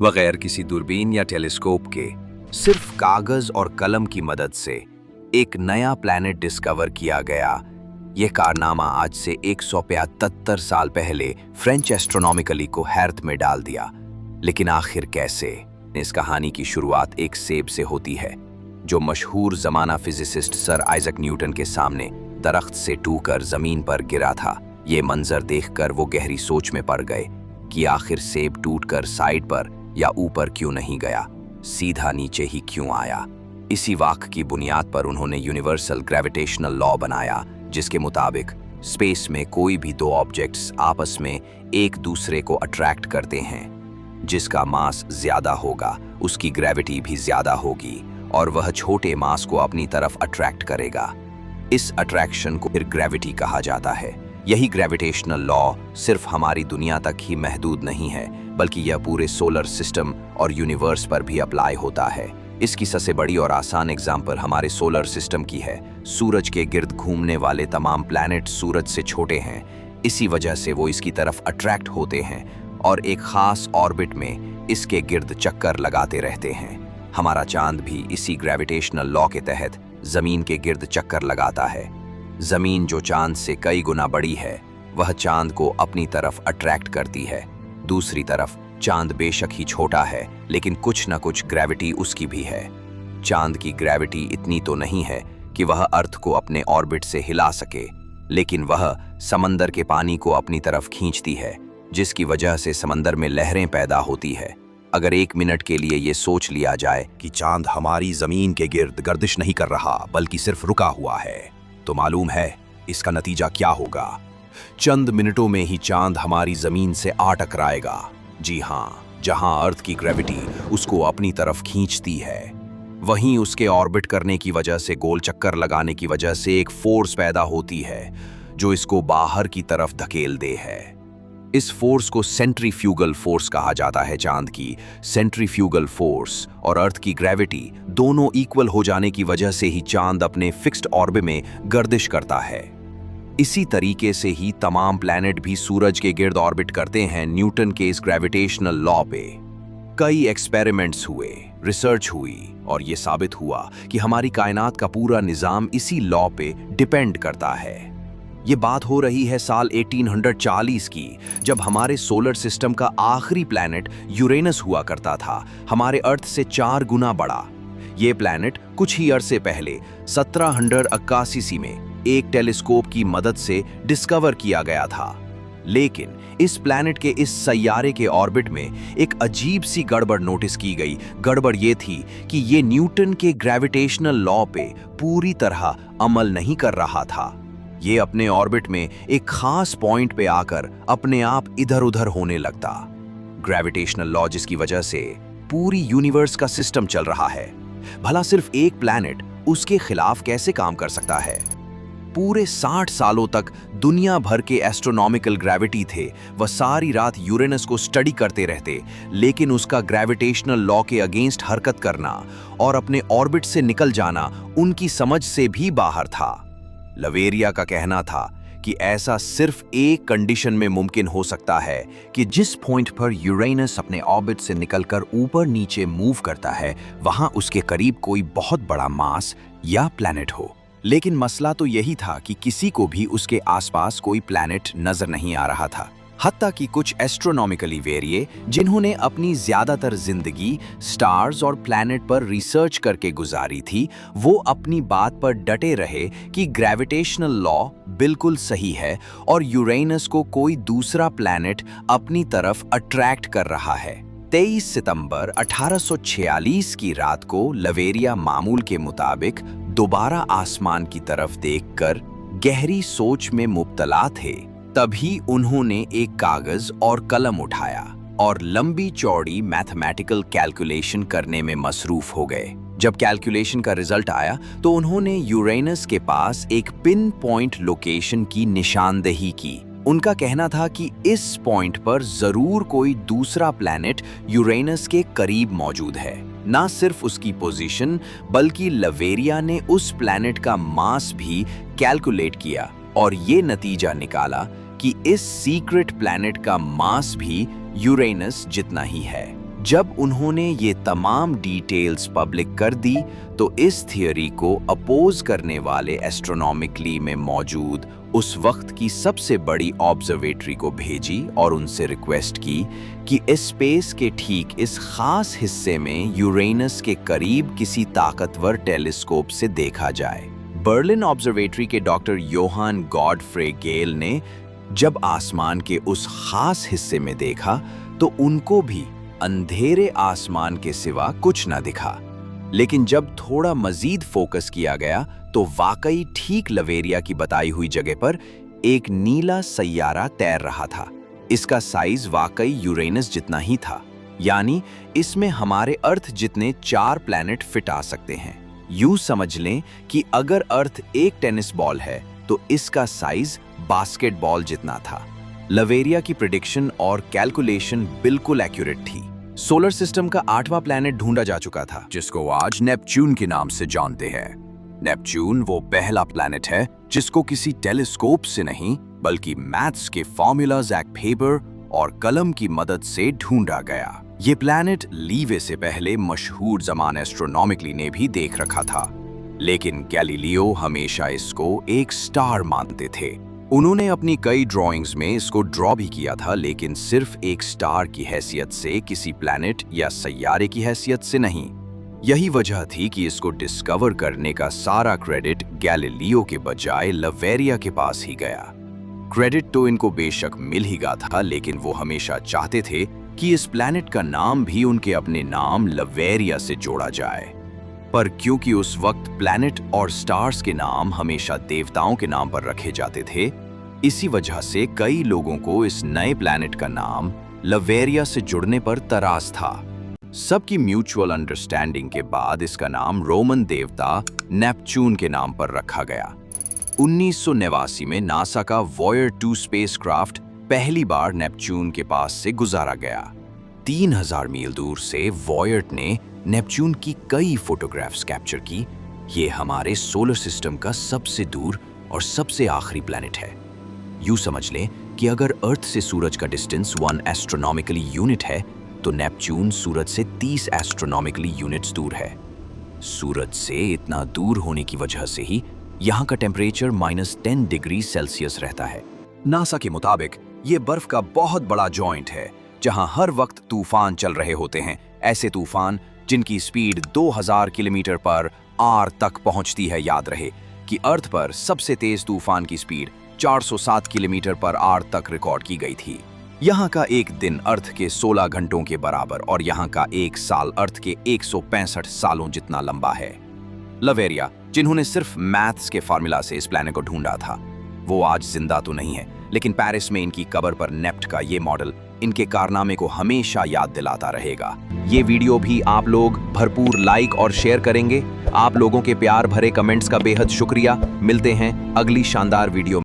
बगैर किसी दूरबीन या टेलीस्कोप के सिर्फ कागज और कलम की मदद से एक नया प्लैनेट डिस्कवर किया गया। यह कारनामा आज से 175 साल पहले फ्रेंच एस्ट्रोनॉमिकली को हैरत में डाल दिया। लेकिन आखिर कैसे? इस कहानी की शुरुआत एक सेब से होती है, जो मशहूर जमाना फिजिसिस्ट सर आइजक न्यूटन के सामने दरख्त से टूटकर जमीन पर गिरा था। ये मंजर देखकर वो गहरी सोच में पड़ गए कि आखिर सेब टूटकर साइड पर या ऊपर क्यों नहीं गया, सीधा नीचे ही क्यों आया। इसी वाक़ की बुनियाद पर उन्होंने यूनिवर्सल ग्रेविटेशनल लॉ बनाया, जिसके मुताबिक स्पेस में कोई भी दो ऑब्जेक्ट्स आपस में एक दूसरे को अट्रैक्ट करते हैं। जिसका मास ज्यादा होगा उसकी ग्रेविटी भी ज्यादा होगी और वह छोटे मास को अपनी तरफ अट्रैक्ट करेगा। इस अट्रैक्शन को फिर ग्रेविटी कहा जाता है। यही ग्रेविटेशनल लॉ सिर्फ हमारी दुनिया तक ही महदूद नहीं है, बल्कि यह पूरे सोलर सिस्टम और यूनिवर्स पर भी अप्लाई होता है। इसकी सबसे बड़ी और आसान एग्जाम्पल हमारे सोलर सिस्टम की है। सूरज के गिर्द घूमने वाले तमाम प्लैनेट सूरज से छोटे हैं, इसी वजह से वो इसकी तरफ अट्रैक्ट होते हैं और एक खास ऑर्बिट में इसके गिर्द चक्कर लगाते रहते हैं। हमारा चांद भी इसी ग्रेविटेशनल लॉ के तहत जमीन के गिर्द चक्कर लगाता है। जमीन जो चांद से कई गुना बड़ी है, वह चांद को अपनी तरफ अट्रैक्ट करती है। दूसरी तरफ चांद बेशक ही छोटा है, लेकिन कुछ न कुछ ग्रेविटी उसकी भी है। चांद की ग्रेविटी इतनी तो नहीं है कि वह अर्थ को अपने ऑर्बिट से हिला सके, लेकिन वह समंदर के पानी को अपनी तरफ खींचती है, जिसकी वजह से समंदर में लहरें पैदा होती है। अगर एक मिनट के लिए ये सोच लिया जाए कि चांद हमारी जमीन के गिर्द गर्दिश नहीं कर रहा बल्कि सिर्फ रुका हुआ है, तो मालूम है इसका नतीजा क्या होगा। चंद मिनटों में ही चांद हमारी जमीन से आ टकराएगा। जी हाँ, जहां अर्थ की ग्रेविटी उसको अपनी तरफ खींचती है, वहीं उसके ऑर्बिट करने की वजह से, गोल चक्कर लगाने की वजह से एक फोर्स पैदा होती है जो इसको बाहर की तरफ धकेल दे है। इस फोर्स को सेंट्रीफ्यूगल फोर्स कहा जाता है। चांद की सेंट्रीफ्यूगल फोर्स और अर्थ की ग्रेविटी दोनों इक्वल हो जाने की वजह से ही चांद अपने फिक्स्ड ऑर्बिट में गर्दिश करता है। इसी तरीके से ही तमाम प्लैनेट भी सूरज के गिर्द ऑर्बिट करते हैं, न्यूटन के इस ग्रेविटेशनल लॉ पे। कई एक्सपेरिमेंट्स हुए, रिसर्च हुई और ये साबित हुआ कि हमारी कायनात का पूरा निजाम इसी लॉ पे डिपेंड करता है। ये बात हो रही है साल 1840 की, जब हमारे सोलर सिस्टम का आखिरी प्लैनेट यूरेनस हुआ करता था, हमारे अर्थ से 4 गुना बड़ा। ये प्लैनेट कुछ ही अरसे पहले 1781 में एक टेलीस्कोप की मदद से डिस्कवर किया गया था। लेकिन इस प्लैनेट के इस सैयारे के ऑर्बिट में एक अजीब सी गड़बड़ नोटिस की गई। गड़बड़ ये थी कि ये न्यूटन के ग्रेविटेशनल लॉ पे पूरी तरह अमल नहीं कर रहा था। ये अपने ऑर्बिट में एक खास पॉइंट पे आकर अपने आप इधर उधर होने लगता। ग्रेविटेशनल लॉ जिसकी वजह से पूरी यूनिवर्स का सिस्टम चल रहा है, भला सिर्फ एक प्लैनेट उसके खिलाफ कैसे काम कर सकता है? पूरे 60 सालों तक दुनिया भर के एस्ट्रोनॉमिकल ग्रेविटी थे, वह सारी रात यूरेनस को स्टडी करते रहते, लेकिन उसका ग्रेविटेशनल लॉ के अगेंस्ट हरकत करना और अपने ऑर्बिट से निकल जाना उनकी समझ से भी बाहर था। लवेरिया का कहना था कि ऐसा सिर्फ एक कंडीशन में मुमकिन हो सकता है कि जिस पॉइंट पर यूरेनस अपने ऑर्बिट से निकलकर ऊपर नीचे मूव करता है, वहां उसके करीब कोई बहुत बड़ा मास या प्लैनेट हो। लेकिन मसला तो यही था कि किसी को भी उसके आसपास कोई प्लैनेट नजर नहीं आ रहा था। हत्ता कि कुछ एस्ट्रोनॉमिकली वेरिए जिन्होंने अपनी ज्यादातर जिंदगी स्टार्स और प्लैनेट पर रिसर्च करके गुजारी थी, वो अपनी बात पर डटे रहे कि ग्रेविटेशनल लॉ बिल्कुल सही है और यूरेनस को कोई दूसरा प्लैनेट अपनी तरफ अट्रैक्ट कर रहा है। 23 सितंबर 1846 की रात को लवेरिया मामूल के मुताबिक दोबारा आसमान की तरफ देखकर गहरी सोच में मुब्तला थे। तभी उन्होंने एक कागज और कलम उठाया और लंबी चौड़ी मैथमेटिकल कैलकुलेशन करने में मसरूफ हो गए। जब कैलकुलेशन का रिजल्ट आया तो उन्होंने यूरेनस के पास एक पिन पॉइंट लोकेशन की निशानदेही की। उनका कहना था कि इस पॉइंट पर जरूर कोई दूसरा प्लैनेट यूरेनस के करीब मौजूद है। ना सिर्फ उसकी पोजीशन, बल्कि लवेरिया ने उस प्लैनेट का मास भी कैलकुलेट किया और ये नतीजा निकाला कि इस सीक्रेट प्लैनेट का मास भी यूरेनस जितना ही है। जब उन्होंने ये तमाम डिटेल्स पब्लिक कर दी तो इस थियोरी को अपोज करने वाले एस्ट्रोनॉमिकली में मौजूद उस वक्त की सबसे बड़ी ऑब्जर्वेटरी को भेजी और उनसे रिक्वेस्ट की कि इस स्पेस के ठीक इस खास हिस्से में यूरेनस के करीब किसी ताकतवर टेलीस्कोप से देखा जाए। बर्लिन ऑब्जर्वेटरी के डॉक्टर योहान गॉडफ्रे गेल ने जब आसमान के उस खास हिस्से में देखा तो उनको भी अंधेरे आसमान के सिवा कुछ न दिखा। लेकिन जब थोड़ा मजीद फोकस किया गया तो वाकई ठीक लवेरिया की बताई हुई जगह पर एक नीला सैयारा तैर रहा था। इसका साइज वाकई यूरेनस जितना ही था, यानी इसमें हमारे अर्थ जितने 4 प्लैनेट फिट आ सकते हैं। यूं समझ लें कि अगर अर्थ एक टेनिस बॉल है तो इसका साइज बास्केटबॉल जितना था। लवेरिया की प्रिडिक्शन और कैलकुलेशन बिल्कुल एक्यूरेट थी। सोलर सिस्टम का 8वां प्लैनेट ढूंढा जा चुका था, जिसको आज नेपच्यून के नाम से जानते हैं। नेपच्यून वो पहला प्लैनेट है जिसको किसी टेलीस्कोप से नहीं बल्कि मैथ्स के फॉर्मूला जैक फेबर और कलम की मदद से ढूंढा गया। ये प्लैनेट लीवे से पहले मशहूर जमान एस्ट्रोनॉमिकली ने भी देख रखा था, लेकिन गैलीलियो हमेशा इसको एक स्टार मानते थे। उन्होंने अपनी कई ड्राइंग्स में इसको ड्रॉ भी किया था, लेकिन सिर्फ एक स्टार की हैसियत से, किसी प्लैनेट या सैयारे की हैसियत से नहीं। यही वजह थी कि इसको डिस्कवर करने का सारा क्रेडिट गैलीलियो के बजाय लवेरिया के पास ही गया। क्रेडिट तो इनको बेशक मिल ही गया था, लेकिन वो हमेशा चाहते थे कि इस प्लैनेट का नाम भी उनके अपने नाम लवेरिया से जोड़ा जाए। पर क्योंकि उस वक्त प्लैनेट और स्टार्स के नाम हमेशा देवताओं के नाम पर रखे जाते थे, इसी वजह से कई लोगों को इस नए प्लैनेट का नाम लवेरिया से जुड़ने पर तरास था। सबकी म्यूचुअल अंडरस्टैंडिंग के बाद इसका नाम रोमन देवता नेपच्यून के नाम पर रखा गया। 1989 में नासा का वॉयर 2 स्पेसक्राफ्ट पहली बार नेपच्यून के पास से गुजारा गया। 3000 मील दूर से वॉयर ने नेपच्यून की कई फोटोग्राफ्स कैप्चर की। ये हमारे सोलर सिस्टम का सबसे दूर और सबसे आखिरी प्लैनेट है। यूं समझ लें कि अगर अर्थ से सूरज का डिस्टेंस 1 एस्ट्रोनॉमिकली यूनिट है तो नेपच्यून सूरज से 30 एस्ट्रोनॉमिकली यूनिट्स दूर है। सूरज से इतना दूर होने की वजह से ही यहाँ का टेम्परेचर -10 डिग्री सेल्सियस रहता है। नासा के मुताबिक ये बर्फ का बहुत बड़ा जॉइंट है जहाँ हर वक्त तूफान चल रहे होते हैं। ऐसे तूफान जिनकी स्पीड 2000 किलोमीटर पर आवर तक पहुंचती है। याद रहे कि अर्थ पर सबसे तेज तूफान की स्पीड 407 किलोमीटर पर आवर तक रिकॉर्ड की गई थी। यहाँ का एक दिन अर्थ के 16 घंटों के बराबर और यहाँ का एक साल अर्थ के 165 सालों जितना लंबा है। लवेरिया, जिन्होंने सिर्फ मैथ्स के फार्मूला से इस प्लैनेट को ढूंढा था, वो आज जिंदा तो नहीं है, लेकिन पेरिस में इनकी कब्र पर नेप्ट का ये मॉडल इनके कारनामे को हमेशा याद दिलाता रहेगा। ये वीडियो भी आप लोग भरपूर लाइक और शेयर करेंगे। आप लोगों के प्यार भरे कमेंट्स का बेहद शुक्रिया। मिलते हैं अगली शानदार वीडियो में।